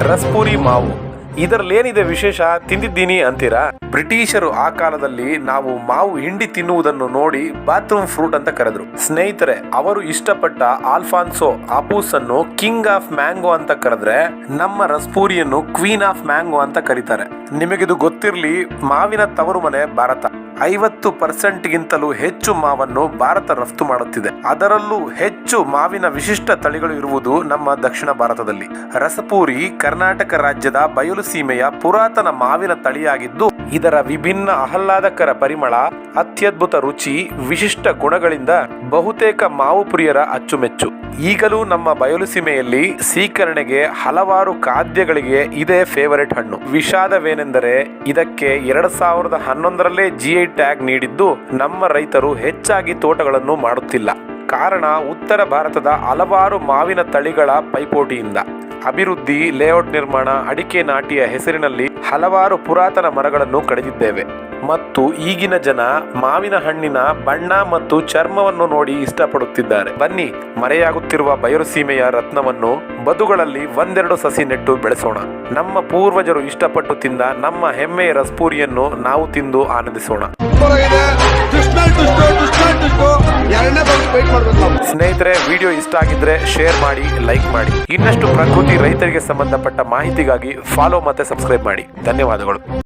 ರಸ್ಪೂರಿ ಮಾವು ಇದರಲ್ಲೇನಿದೆ ವಿಶೇಷ ತಿಂದಿದ್ದೀನಿ ಅಂತೀರಾ? ಬ್ರಿಟಿಷರು ಆ ಕಾಲದಲ್ಲಿ ನಾವು ಮಾವು ಹಿಂಡಿ ತಿನ್ನುವುದನ್ನು ನೋಡಿ ಬಾತ್ರೂಮ್ ಫ್ರೂಟ್ ಅಂತ ಕರೆದ್ರು. ಸ್ನೇಹಿತರೆ, ಅವರು ಇಷ್ಟಪಟ್ಟ ಆಲ್ಫಾನ್ಸೋ ಆಪೂಸ್ ಅನ್ನು ಕಿಂಗ್ ಆಫ್ ಮ್ಯಾಂಗೋ ಅಂತ ಕರೆದ್ರೆ, ನಮ್ಮ ರಸ್ಪೂರಿಯನ್ನು ಕ್ವೀನ್ ಆಫ್ ಮ್ಯಾಂಗೋ ಅಂತ ಕರೀತಾರೆ. ನಿಮಗಿದು ಗೊತ್ತಿರಲಿ, ಮಾವಿನ ತವರು ಮನೆ ಭಾರತ. 50% ಗಿಂತಲೂ ಹೆಚ್ಚು ಮಾವನ್ನು ಭಾರತ ರಫ್ತು ಮಾಡುತ್ತಿದೆ. ಅದರಲ್ಲೂ ಹೆಚ್ಚು ಮಾವಿನ ವಿಶಿಷ್ಟ ತಳಿಗಳು ಇರುವುದು ನಮ್ಮ ದಕ್ಷಿಣ ಭಾರತದಲ್ಲಿ. ರಸಪೂರಿ ಕರ್ನಾಟಕ ರಾಜ್ಯದ ಬಯಲು ಸೀಮೆಯ ಪುರಾತನ ಮಾವಿನ ತಳಿಯಾಗಿದ್ದು, ಇದರ ವಿಭಿನ್ನ ಆಹ್ಲಾದಕರ ಪರಿಮಳ, ಅತ್ಯದ್ಭುತ ರುಚಿ, ವಿಶಿಷ್ಟ ಗುಣಗಳಿಂದ ಬಹುತೇಕ ಮಾವು ಪ್ರಿಯರ ಅಚ್ಚುಮೆಚ್ಚು. ಈಗಲೂ ನಮ್ಮ ಬಯಲು ಸೀಮೆಯಲ್ಲಿ ಸೀಕರಣೆಗೆ ಹಲವಾರು ಖಾದ್ಯಗಳಿಗೆ ಇದೇ ಫೇವರೇಟ್ ಹಣ್ಣು. ವಿಷಾದವೇನೆಂದರೆ ಇದಕ್ಕೆ 2011ರಲ್ಲೇ GI ಟ್ಯಾಗ್ ನೀಡಿದ್ದು ನಮ್ಮ ರೈತರು ಹೆಚ್ಚಾಗಿ ತೋಟಗಳನ್ನು ಮಾಡುತ್ತಿಲ್ಲ. ಕಾರಣ ಉತ್ತರ ಭಾರತದ ಹಲವಾರು ಮಾವಿನ ತಳಿಗಳ ಪೈಪೋಟಿಯಿಂದ. ಅಭಿವೃದ್ಧಿ, ಲೇಔಟ್ ನಿರ್ಮಾಣ, ಅಡಿಕೆ ನಾಟಿಯ ಹೆಸರಿನಲ್ಲಿ ಹಲವಾರು ಪುರಾತನ ಮರಗಳನ್ನು ಕಡಿದಿದ್ದೇವೆ. ಮತ್ತು ಈಗಿನ ಜನ ಮಾವಿನ ಹಣ್ಣಿನ ಬಣ್ಣ ಮತ್ತು ಚರ್ಮವನ್ನು ನೋಡಿ ಇಷ್ಟಪಡುತ್ತಿದ್ದಾರೆ. ಬನ್ನಿ, ಮರೆಯಾಗುತ್ತಿರುವ ಬಯಲು ಸೀಮೆಯ ರತ್ನವನ್ನು ಬದುಗಳಲ್ಲಿ ಒಂದೆರಡು ಸಸಿ ನೆಟ್ಟು ಬೆಳೆಸೋಣ. ನಮ್ಮ ಪೂರ್ವಜರು ಇಷ್ಟಪಟ್ಟು ತಿಂದ ನಮ್ಮ ಹೆಮ್ಮೆಯ ರಸ್ಪೂರಿಯನ್ನು ನಾವು ತಿಂದು ಆನಂದಿಸೋಣ. ಸ್ನೇಹಿತರೆ, ವಿಡಿಯೋ ಇಷ್ಟ ಆಗಿದ್ರೆ ಶೇರ್ ಮಾಡಿ, ಲೈಕ್ ಮಾಡಿ. ಇನ್ನಷ್ಟು ಪ್ರಕೃತಿ, ರೈತರಿಗೆ ಸಂಬಂಧಪಟ್ಟ ಮಾಹಿತಿಗಾಗಿ ಫಾಲೋ ಮತ್ತೆ ಸಬ್ಸ್ಕ್ರೈಬ್ ಮಾಡಿ. ಧನ್ಯವಾದಗಳು.